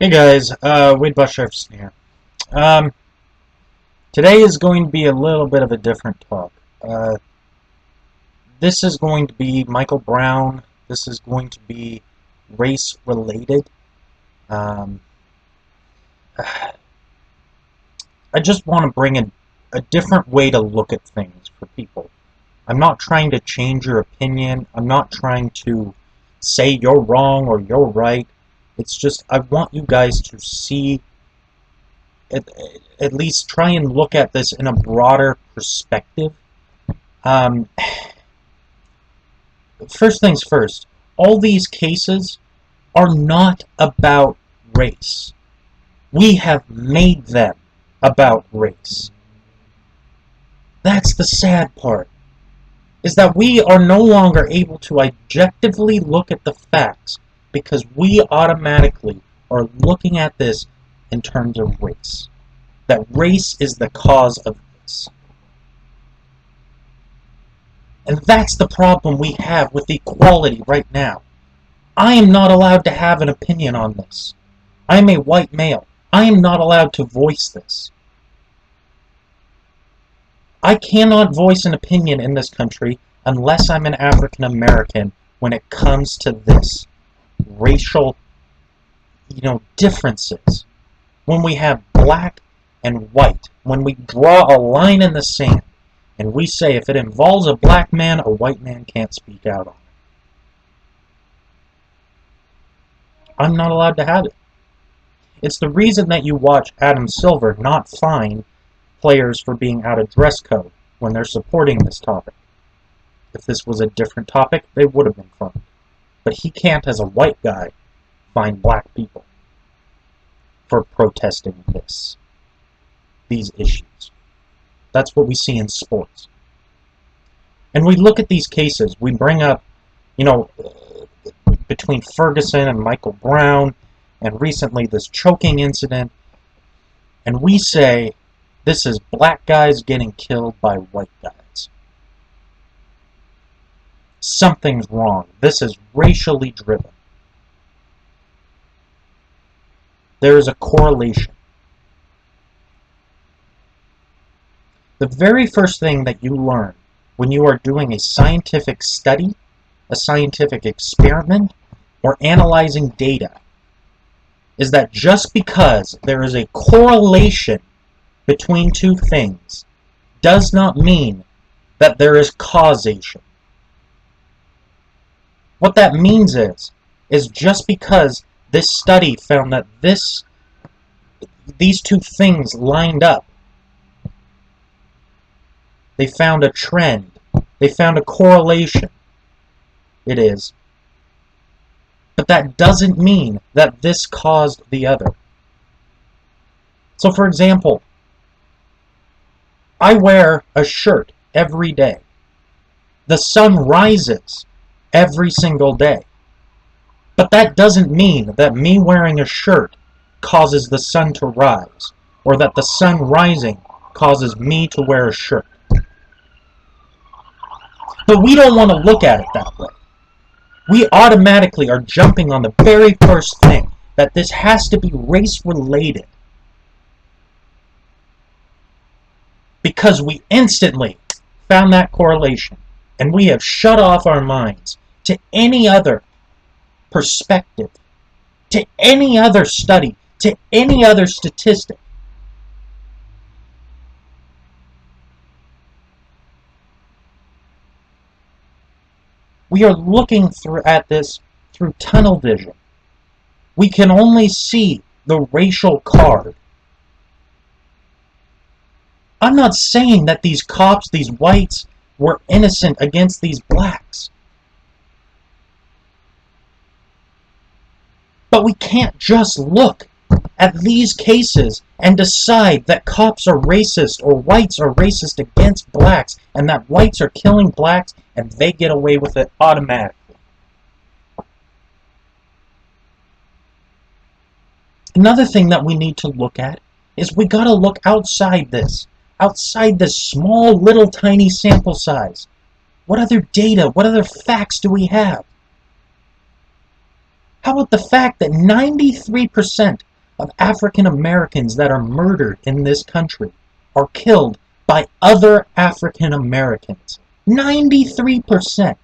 Hey guys, Wade Bush Jefferson here. Um, Today is going to be a little bit of a different talk. This is going to be Michael Brown. This is going to be race related. Um, I just want to bring a different way to look at things for people. I'm not trying to change your opinion. I'm not trying to say you're wrong or you're right. It's just I want you guys to see at, at least try and look at this in a broader perspective. Um, First things first, all these cases are not about race. We have made them about race. That's the sad part, is that we are no longer able to objectively look at the facts because we automatically are looking at this in terms of race. That race is the cause of this. And that's the problem we have with equality right now. I am not allowed to have an opinion on this. I am a white male. I am not allowed to voice this. I cannot voice an opinion in this country unless I'm an African American when it comes to this racial, differences. When we have black and white, when we draw a line in the sand, and we say if it involves a black man, a white man can't speak out on it. I'm not allowed to have it. It's the reason that you watch Adam Silver not fine players for being out of dress code when they're supporting this topic. If this was a different topic, they would have been fined. But he can't, as a white guy, fine black people for protesting these issues. That's what we see in sports. And we look at these cases, we bring up, between Ferguson and Michael Brown, and recently this choking incident, and we say, this is black guys getting killed by white guys. Something's wrong. This is racially driven. There is a correlation. The very first thing that you learn when you are doing a scientific study, a scientific experiment, or analyzing data is that just because there is a correlation between two things does not mean that there is causation. What that means is just because this study found that these two things lined up, they found a trend, they found a correlation, but that doesn't mean that this caused the other. So for example, I wear a shirt every day. The sun rises every single day. But that doesn't mean that me wearing a shirt causes the sun to rise, or that the sun rising causes me to wear a shirt. But we don't want to look at it that way. We automatically are jumping on the very first thing, that this has to be race-related. Because we instantly found that correlation, and we have shut off our minds to any other perspective, to any other study, to any other statistic. We are looking at this through tunnel vision. We can only see the racial card. I'm not saying that these cops, these whites, were innocent against these blacks. But we can't just look at these cases and decide that cops are racist or whites are racist against blacks and that whites are killing blacks and they get away with it automatically. Another thing that we need to look at is we gotta look outside this small little tiny sample size. What other data, what other facts do we have? How about the fact that 93% of African Americans that are murdered in this country are killed by other African Americans? 93%.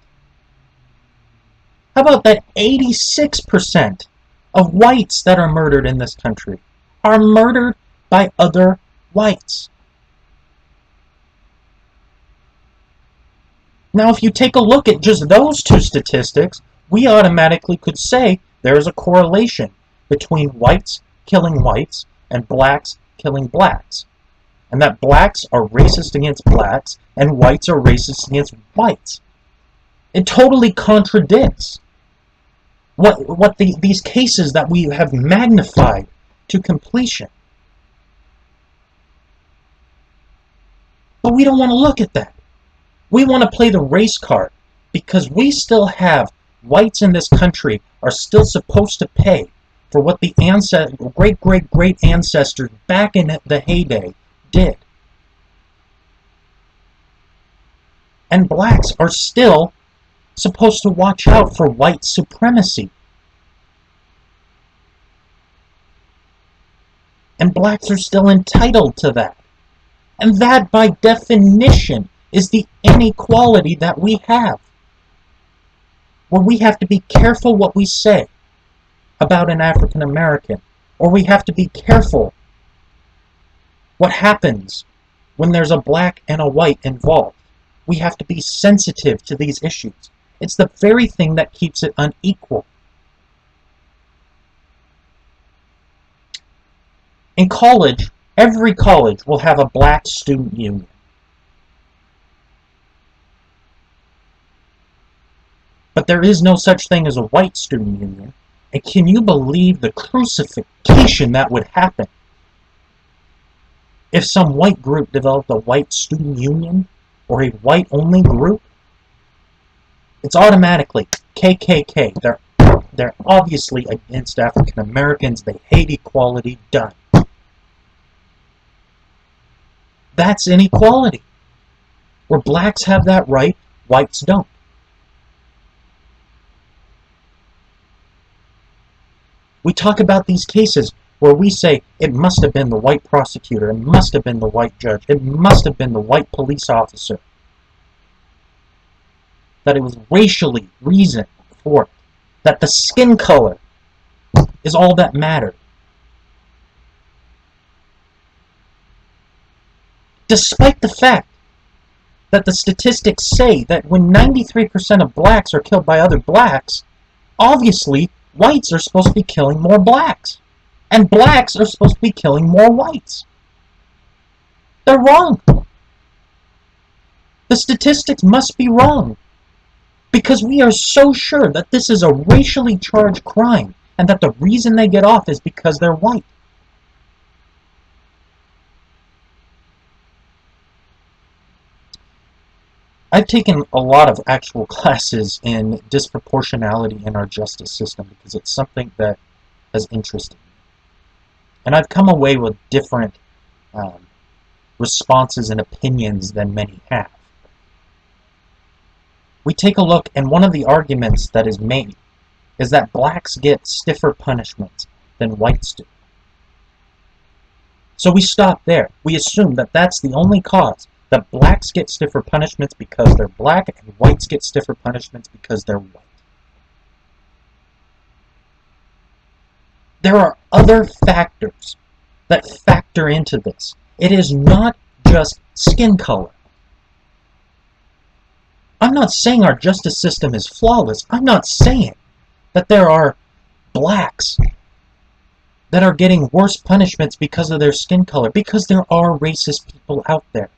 How about that 86% of whites that are murdered in this country are murdered by other whites? Now, if you take a look at just those two statistics, we automatically could say there is a correlation between whites killing whites and blacks killing blacks. And that blacks are racist against blacks and whites are racist against whites. It totally contradicts these cases that we have magnified to completion. But we don't want to look at that. We want to play the race card because we still have whites in this country are still supposed to pay for what the great ancestors back in the heyday did. And blacks are still supposed to watch out for white supremacy. And blacks are still entitled to that. And that, by definition, is the inequality that we have. Where we have to be careful what we say about an African American. Or we have to be careful what happens when there's a black and a white involved. We have to be sensitive to these issues. It's the very thing that keeps it unequal. In college, every college will have a black student union. But there is no such thing as a white student union. And can you believe the crucifixion that would happen if some white group developed a white student union or a white-only group? It's automatically KKK. They're obviously against African Americans. They hate equality. Done. That's inequality. Where blacks have that right, whites don't. We talk about these cases where we say it must have been the white prosecutor, it must have been the white judge, it must have been the white police officer. That it was racially reasoned for it. That the skin color is all that mattered. Despite the fact that the statistics say that when 93% of blacks are killed by other blacks, obviously whites are supposed to be killing more blacks. And blacks are supposed to be killing more whites. They're wrong. The statistics must be wrong. Because we are so sure that this is a racially charged crime and that the reason they get off is because they're white. I've taken a lot of actual classes in disproportionality in our justice system because it's something that has interested me. And I've come away with different responses and opinions than many have. We take a look, and one of the arguments that is made is that blacks get stiffer punishments than whites do. So we stop there. We assume that that's the only cause, that blacks get stiffer punishments because they're black and whites get stiffer punishments because they're white. There are other factors that factor into this. It is not just skin color. I'm not saying our justice system is flawless. I'm not saying that there are blacks that are getting worse punishments because of their skin color, because there are racist people out there.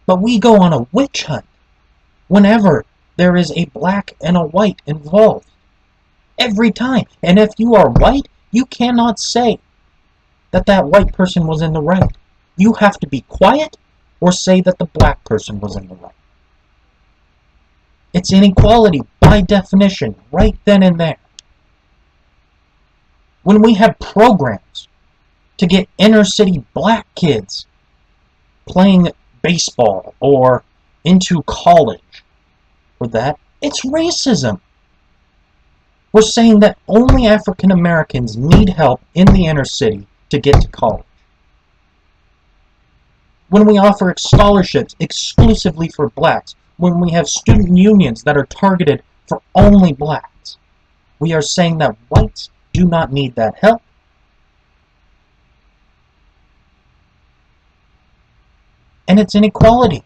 But we go on a witch hunt whenever there is a black and a white involved. Every time. And if you are white, you cannot say that that white person was in the right. You have to be quiet or say that the black person was in the right. It's inequality by definition, right then and there. When we have programs to get inner city black kids playing baseball or into college for that, it's racism. We're saying that only African Americans need help in the inner city to get to college. When we offer scholarships exclusively for blacks, when we have student unions that are targeted for only blacks, we are saying that whites do not need that help. And it's inequality.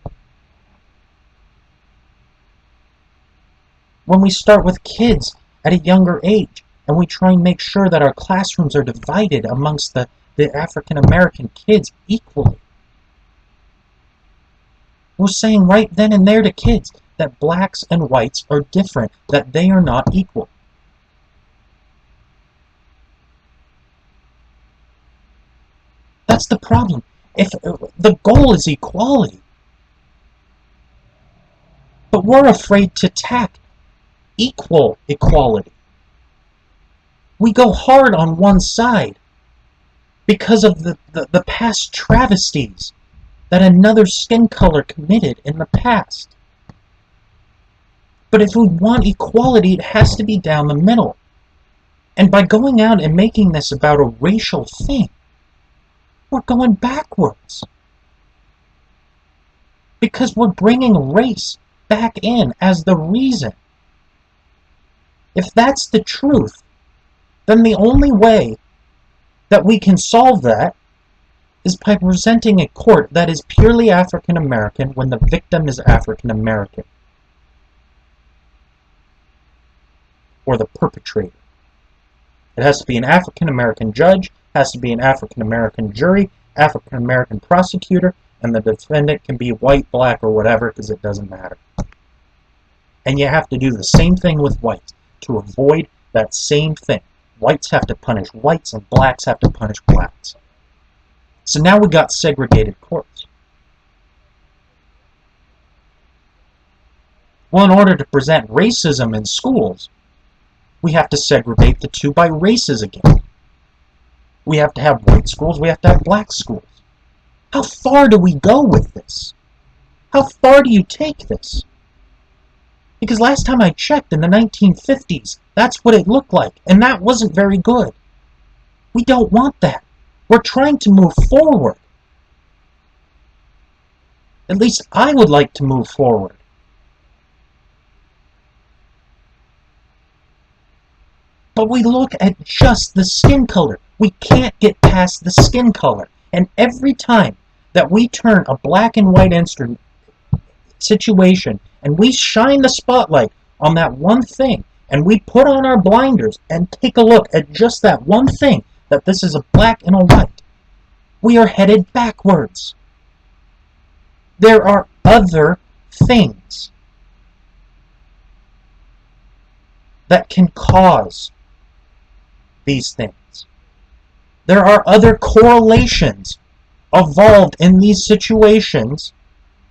When we start with kids at a younger age, and we try and make sure that our classrooms are divided amongst the African American kids equally, we're saying right then and there to kids that blacks and whites are different, that they are not equal. That's the problem. If the goal is equality, but we're afraid to tack equal equality. We go hard on one side because of the past travesties that another skin color committed in the past. But if we want equality, it has to be down the middle. And by going out and making this about a racial thing, we're going backwards. Because we're bringing race back in as the reason. If that's the truth, then the only way that we can solve that is by presenting a court that is purely African American when the victim is African American. Or the perpetrator. It has to be an African American judge, has to be an African American jury, African American prosecutor, and the defendant can be white, black, or whatever, because it doesn't matter. And you have to do the same thing with whites to avoid that same thing. Whites have to punish whites, and blacks have to punish blacks. So now we got segregated courts. Well, in order to present racism in schools, we have to segregate the two by races again. We have to have white schools, we have to have black schools. How far do we go with this? How far do you take this? Because last time I checked in the 1950s, that's what it looked like, and that wasn't very good. We don't want that. We're trying to move forward. At least I would like to move forward. But we look at just the skin color. We can't get past the skin color. And every time that we turn a black and white situation and we shine the spotlight on that one thing and we put on our blinders and take a look at just that one thing, that this is a black and a white, we are headed backwards. There are other things that can cause these things. There are other correlations involved in these situations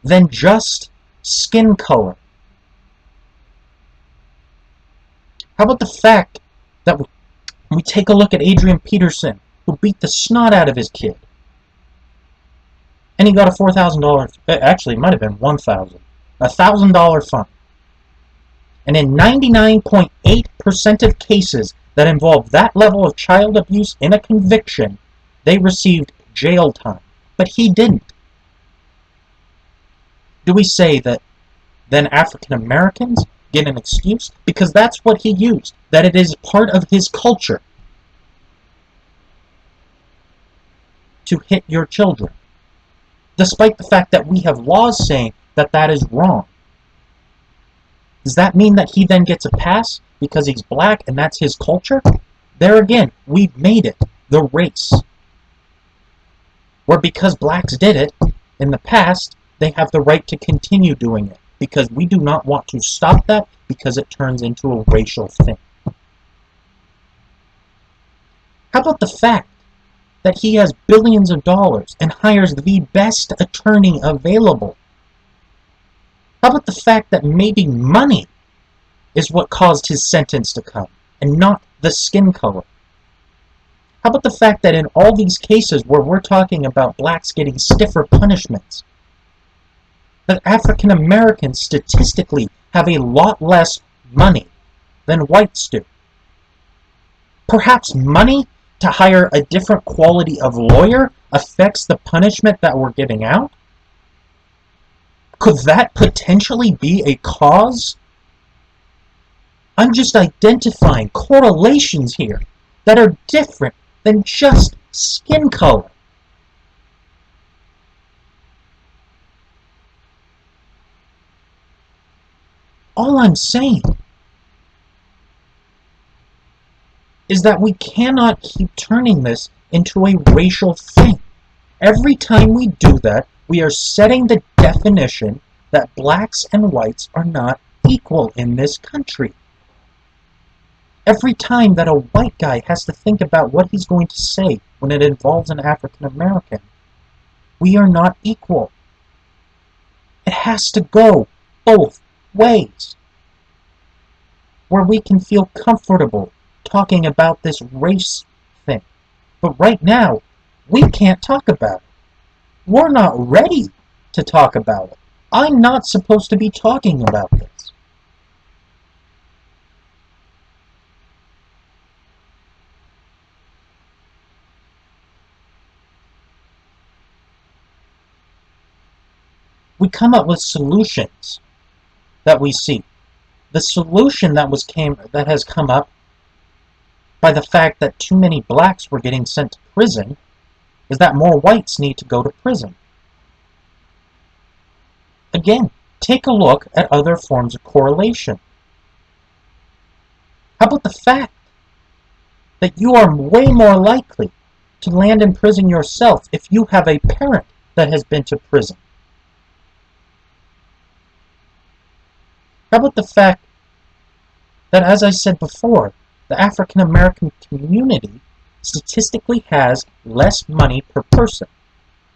than just skin color. How about the fact that we take a look at Adrian Peterson, who beat the snot out of his kid, and he got a $4,000, actually it might have been $1,000, $1,000 fine. And in 99.8% of cases that involve that level of child abuse in a conviction, they received jail time. But he didn't. Do we say that then African Americans get an excuse? Because that's what he used, that it is part of his culture to hit your children, despite the fact that we have laws saying that that is wrong. Does that mean that he then gets a pass because he's black and that's his culture? There again, we've made it the race. Where because blacks did it in the past, they have the right to continue doing it, because we do not want to stop that because it turns into a racial thing. How about the fact that he has billions of dollars and hires the best attorney available? How about the fact that maybe money is what caused his sentence to come, and not the skin color? How about the fact that in all these cases where we're talking about blacks getting stiffer punishments, that African Americans statistically have a lot less money than whites do? Perhaps money to hire a different quality of lawyer affects the punishment that we're giving out? Could that potentially be a cause? I'm just identifying correlations here that are different than just skin color. All I'm saying is that we cannot keep turning this into a racial thing. Every time we do that, we are setting the definition that blacks and whites are not equal in this country. Every time that a white guy has to think about what he's going to say when it involves an African American, we are not equal. It has to go both ways, where we can feel comfortable talking about this race thing. But right now, we can't talk about it. We're not ready to talk about it. I'm not supposed to be talking about this. We come up with solutions that we see. The solution that has come up by the fact that too many blacks were getting sent to prison is that more whites need to go to prison. Again, take a look at other forms of correlation. How about the fact that you are way more likely to land in prison yourself if you have a parent that has been to prison? How about the fact that, as I said before, the African American community statistically has less money per person,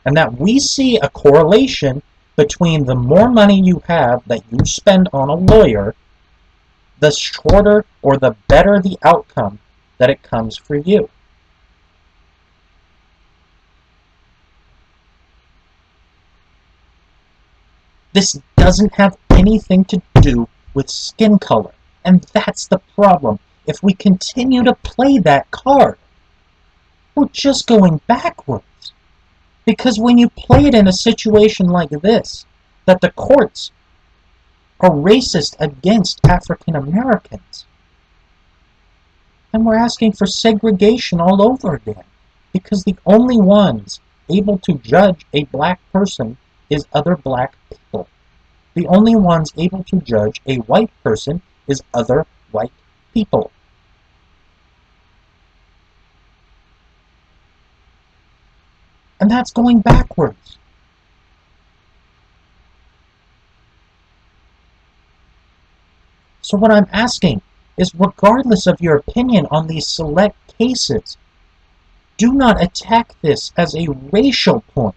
and that we see a correlation between the more money you have that you spend on a lawyer, the shorter or the better the outcome that it comes for you. This doesn't have anything to do with skin color, and that's the problem. If we continue to play that card, we're just going backwards. Because when you play it in a situation like this, that the courts are racist against African Americans, then we're asking for segregation all over again. Because the only ones able to judge a black person is other black people. The only ones able to judge a white person is other white people. And that's going backwards. So what I'm asking is, regardless of your opinion on these select cases, do not attack this as a racial point.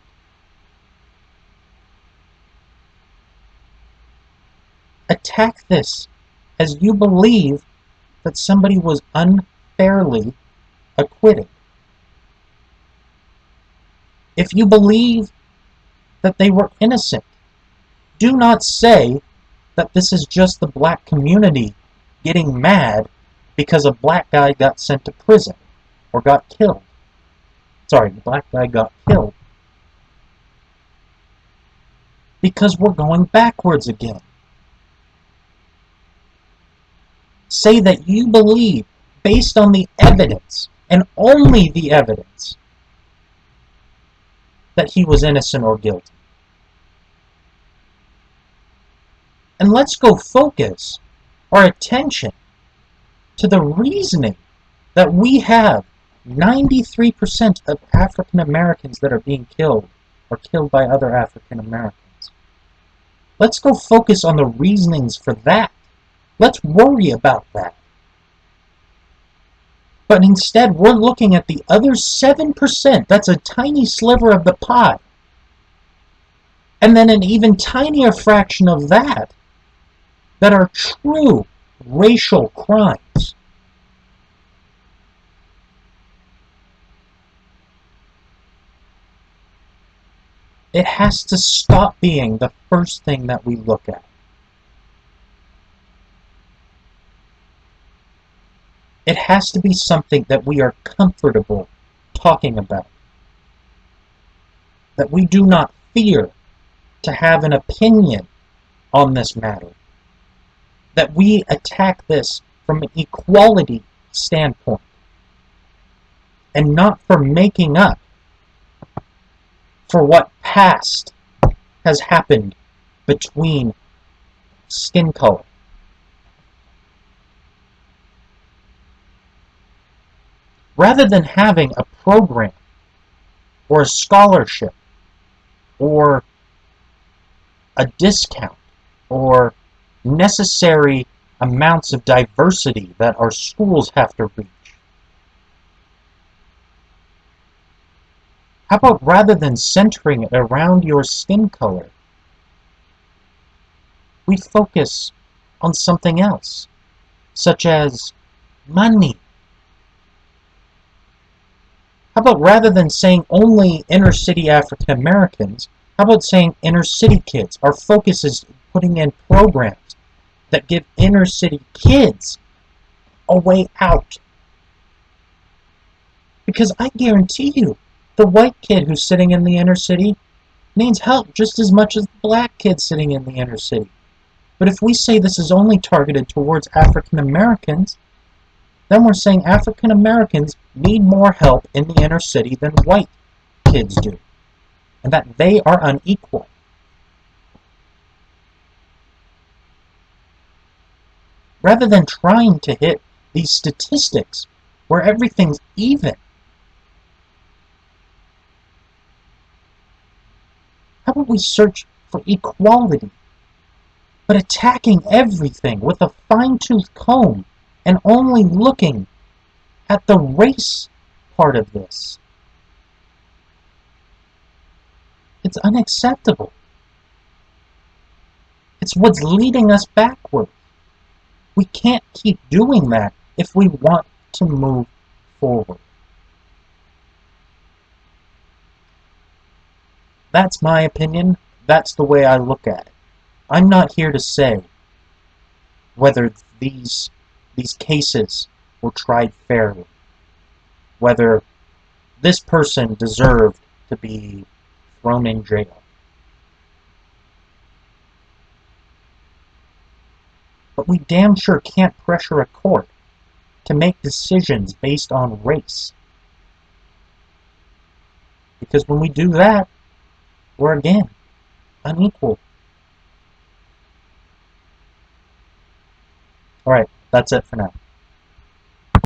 Attack this as you believe that somebody was unfairly acquitted. If you believe that they were innocent, do not say that this is just the black community getting mad because a black guy got sent to prison or got killed. Sorry, the black guy got killed. Because we're going backwards again. Say that you believe, based on the evidence, and only the evidence, that he was innocent or guilty. And let's go focus our attention to the reasoning that we have 93% of African Americans that are being killed are killed by other African Americans. Let's go focus on the reasonings for that. Let's worry about that. But instead, we're looking at the other 7%. That's a tiny sliver of the pie. And then an even tinier fraction of that are true racial crimes. It has to stop being the first thing that we look at. It has to be something that we are comfortable talking about, that we do not fear to have an opinion on this matter, that we attack this from an equality standpoint, and not for making up for what past has happened between skin color. Rather than having a program or a scholarship or a discount or necessary amounts of diversity that our schools have to reach, how about rather than centering it around your skin color, we focus on something else, such as money? How about rather than saying only inner city African Americans, how about saying inner city kids? Our focus is putting in programs that give inner city kids a way out. Because I guarantee you, the white kid who's sitting in the inner city needs help just as much as the black kid sitting in the inner city. But if we say this is only targeted towards African Americans, then we're saying African Americans need more help in the inner city than white kids do, and that they are unequal. Rather than trying to hit these statistics where everything's even, how about we search for equality, but attacking everything with a fine-tooth comb and only looking at the race part of this? It's unacceptable. It's what's leading us backward. We can't keep doing that if we want to move forward. That's my opinion. That's the way I look at it. I'm not here to say whether these cases were tried fairly, whether this person deserved to be thrown in jail. But we damn sure can't pressure a court to make decisions based on race. Because when we do that, we're again unequal. Alright, that's it for now.